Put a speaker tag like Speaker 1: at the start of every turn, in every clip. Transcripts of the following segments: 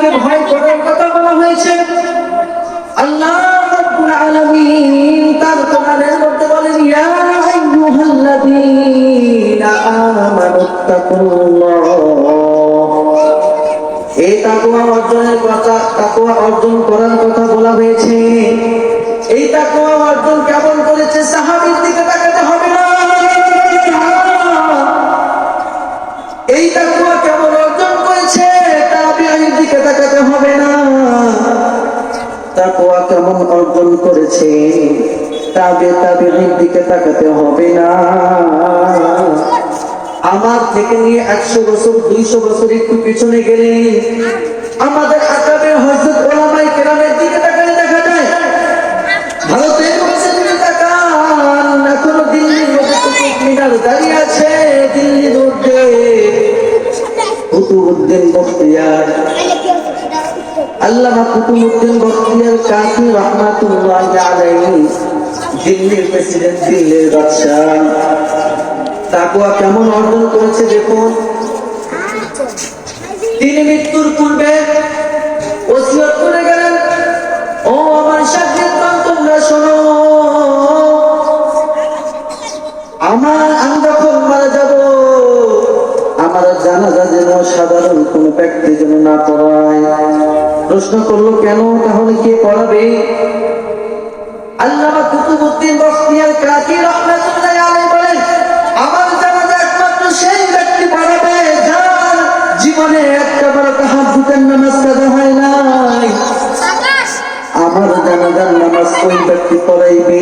Speaker 1: আল্লাহকে ভয় করার কথা বলা হয়েছে। আল্লাহ রাব্বুল আলামিন তার কোরআনের মধ্যে বলেন, ইয়া আইয়ুহাল্লাযীনা আমানুত্তাকুল্লাহ। এই তাকওয়া অর্জনের কথা, তাকওয়া অর্জন করার কথা বলা হয়েছে। এই তাকওয়া অর্জন কেমন করেছে? সাহাবীর দিকে তাকাতে হবে না। এই তাকওয়া কেমন অর্জন করেছে তাবিঈর দিকে তাকাতে হবে না। তাকওয়া কেমন অর্জন করেছে তাবিঈর দিকে তাকাতে হবে না। আমার থেকে নিয়ে 100 বছর 200 বছর একটু পিছনে গেলে আমাদের আকাবের হযরত উলামায়ে কেরামের দিকে তাকালে দেখা যায় ভারতের মধ্যে তাকান, এখনো দিল্লির মধ্যে কুতুব মিনার দাঁড়িয়ে আছে। দিল্লির মধ্যে কুতুবউদ্দিন বখতিয়ার, আল্লামা কুতুবউদ্দিন বখতিয়ার কাকি রাহমাতুল্লাহি আলাইহি, দিল্লির প্রেসিডেন্ট, দিল্লির বাদশা, তাকওয়া কেমন অর্জন করেছে দেখুন। তিনি মৃত্যুর পূর্বে ওসিয়ত করে গেলেন, ও আমার শাগির্দগণ তোমরা শোনো, আমি যখন মারা যাব আমার জানাজা যেন সাধারণ কোন ব্যক্তি যেন না পড়ায়। প্রশ্ন করলো কেন? তাহলে কে পড়াবে? আল্লামা কুতুবউদ্দিন বখতিয়ার কাকি রাহমাতুল্লাহি আলাইহি বলেন, আমার জানাজা একমাত্র সেই ব্যক্তি পড়াবে যার জীবনে একটা বড় তাহাজ্জুদের নামাজ কাজা হয় নাই। আমার জানাজার নামাজ ওই ব্যক্তি পড়াইবে।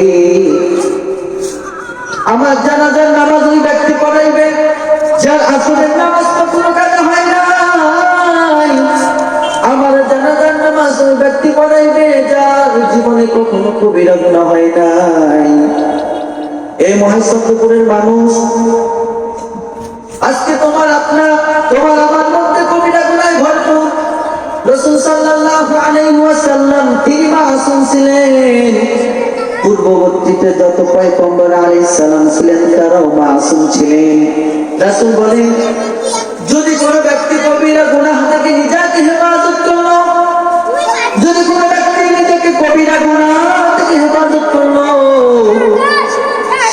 Speaker 1: আমার জানাজার নামাজ ওই ব্যক্তি পড়াইবে যার আসরের নামাজ কখনো কাজা হয় নাই। আমার জানাজার নামাজ ওই ব্যক্তি পড়াইবে যার জীবনে কখনো কবিরা গুনাহ হয় নাই। এই মহাসত্তপুরের মানুষ, আজকে তোমার আমার মধ্যে কবিরা গুনাহে ভরপুর। রাসূল সাল্লাল্লাহু আলাইহি ওয়াসাল্লাম তিনি মাসুম ছিলেন। পূর্ববর্তীতে যত পয়গম্বর আলাইহিস সালাম ছিলেন তারাও মাসুম ছিলেন। রাসূল বলেন, যদি কোনো ব্যক্তি কবিরা গুনাহ থেকে নিজেকে হেফাজত করলো, যদি কোনো ব্যক্তি নিজেকে কবিরা গুনাহ থেকে হেফাজত করলো,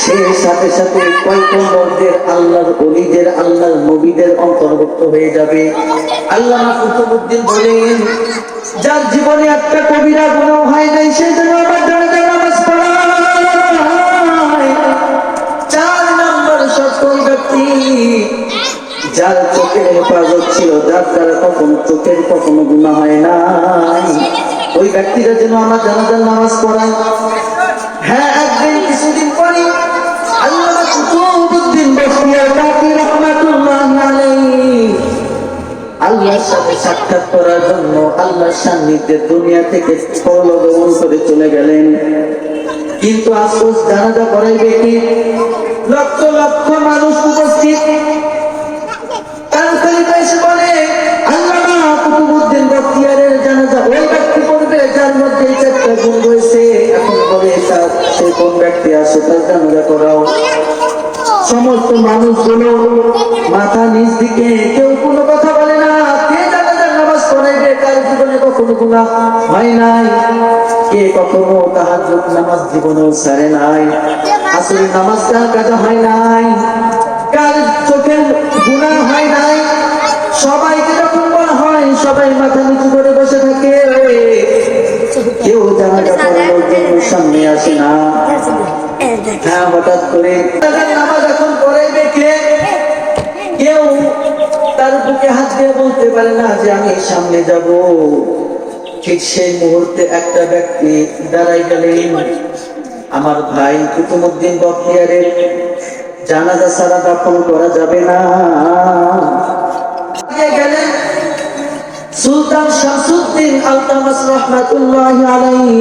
Speaker 1: সে সাথে সাথে পয়গম্বরদের, আল্লাহর ওলিদের, আল্লাহর নবীদের অন্তর্ভুক্ত হয়ে যাবে। আল্লামা কুতুবউদ্দিন বলেন, যার জীবনে একটা কবিরা গুনাহ হয় নাই সে যেন আমার জানাজার নামাজ পড়ায়। 4 নম্বর শর্ত, ওই ব্যক্তি যার চোখের হেফাজত ছিল, যার দ্বারা চোখের কখনো গুনাহ হয় নাই, ওই ব্যক্তিরা যেন আমার জানাজার নামাজ পড়ায়। হ্যাঁ, একদিন কিছুদিন পরে আল্লামা কুতুবউদ্দিন বখতিয়ার কাকি রাহমাতুল্লাহি আলাইহি আল্লাহর সাথে সাক্ষাৎ করার জন্য আল্লাহর সান্নিধ্যে দুনিয়া থেকে পরলোকগমন করে চলে গেলেন। কিন্তু আফসোস, জানাজা পড়াইবে কি? লক্ষ লক্ষ মানুষ উপস্থিত। খলিফা এসে বলে, আল্লামা কুতুবউদ্দিন বখতিয়ারের জানাজা ওই ব্যক্তি পড়বে যার মধ্যে এই 4টা গুণ রয়েছে। এখন বলে সে কোন ব্যক্তি আসে তার জানাজা করাও। সমস্ত মানুষগুলো মাথা নিচ দিকে, কেউ কোনো কথা বলে না। কে জানাজার নামাজ পড়াইবে তার জীবনে কখনো গুনাহ হয় নাই? কে কখনো তাহাজ্জুদ নামাজ জীবনেও ছাড়ে নাই? আসরের নামাজ কার কাজা হয় নাই? কার চোখের গুনাহ হয় নাই? সবাইকে যখন বলা হয় সবাই মাথা নিচু করে বসে থাকে, কেউ জানাজা পড়ানোর জন্য সামনে আসে না। হ্যাঁ, হঠাৎ করে নামাজ এখন পড়াইবে কে? কেউ তার বুকে হাত দিয়ে বলতে পারে না যে আমি সামনে যাব। ঠিক সেই মুহূর্তে একটা ব্যক্তি দাঁড়াই গেলেন, আমার ভাই কুতুবউদ্দিন বখতিয়ারের জানাজা ছাড়া দাফন করা যাবে না। গেলেন সুলতান শামসুদ্দিন আলতামাস রাহমাতুল্লাহি আলাইহি,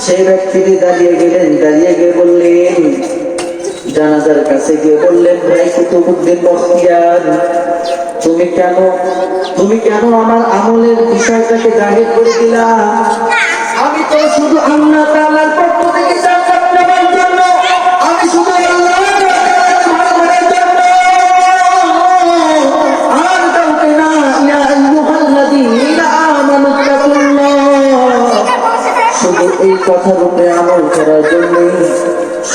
Speaker 1: সেই ব্যক্তিটি দাঁড়িয়ে গেলেন। দাঁড়িয়ে গিয়ে বললেন, জানাজার কাছে গিয়ে বললেন, ভাই কুতুবউদ্দিন বখতিয়ার, তুমি কেন আমার আমলের বিষয়টাকে জাহির করে দিলা? আমি তো শুধু আল্লাহ তাআলার পক্ষ থেকে জান্নাত নেওয়ার জন্য, আমি শুধু আল্লাহর ভয়ের জন্য, আর কাউকে না। ইয়া আইয়ুহাল্লাযীনা কথা রূপে আমল করার জন্য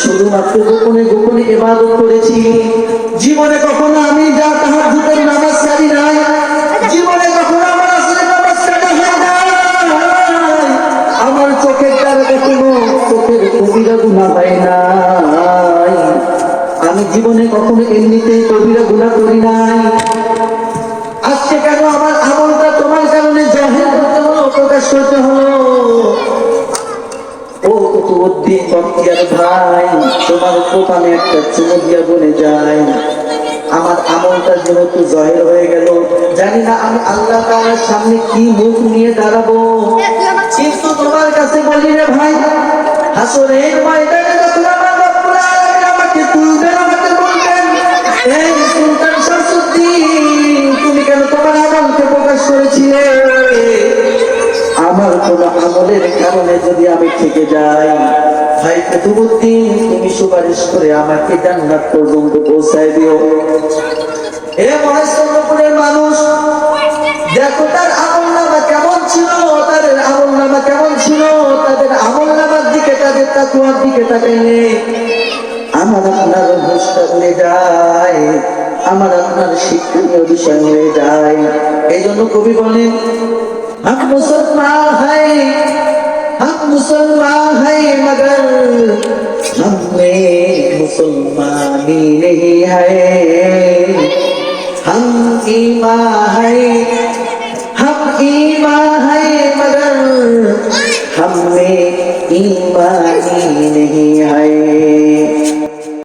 Speaker 1: শুধুমাত্র গোপনে গোপনে ইবাদত করেছি। জীবনে কখনো আমি যা তাহাজ্জুদের নামাজ ছাড়ি নাই, জীবনে কখনো আমার আসরের নামাজ ছাড়া হয় নাই, আমার চোখের দ্বারা কখনো চোখের কবিরা গুনাহ হয় নাই, আমি জীবনে কখনো এমনিতেই কবিরা গুনাহ করি নাই। আজকে কেন আমার আমলটা তোমার কারণে জাহির করতে হলো, প্রকাশ করতে হলো? ও কুতুবউদ্দিন বখতিয়ার ভাই, তোমার দোকানে একটা চুমু দিয়া বলে যায়, আমার আমলটা যেহেতু জহির হয়ে গেল, জানি না আমি আল্লাহ তাআলার সামনে কি মুখ নিয়ে দাঁড়াবো, কিন্তু তোমার কাছে বলি রে ভাই, হাসরের ময়দানে যখন আমার রব্বুল আলামিন আমাকে তুলবেন, আমাকে বলবেন, এই সুলতান শামসুদ্দিন, তুমি কেন তোমার আমলকে প্রকাশ করেছিলে? আমার কোন আমলের কারণে যদি আমি থেকে যাই, ভাই কুতুবউদ্দিন, তুমি সুপারিশ করে আমাকে জান্নাত পর্যন্ত পৌঁছায় দিও। এ মহেশপুরের মানুষ, দেখো তার আমলনামা কেমন ছিল, তাদের আমলনামা কেমন ছিল, তাদের আমলনামার দিকে, তাদের তাকওয়ার দিকে তাকাইলে আমার আপনার হুঁশটা উড়ে যায়, আমার আপনার শিক্ষণীয় বিষয় হয়ে যায়। এই জন্য কবি বলেন, हम मुसलमान हैं, हम मुसलमान हैं, मगर हमें मुसलमानी नहीं है, हम ईमान हैं, हम ईमान हैं, मगर हमें ईमानी नहीं है।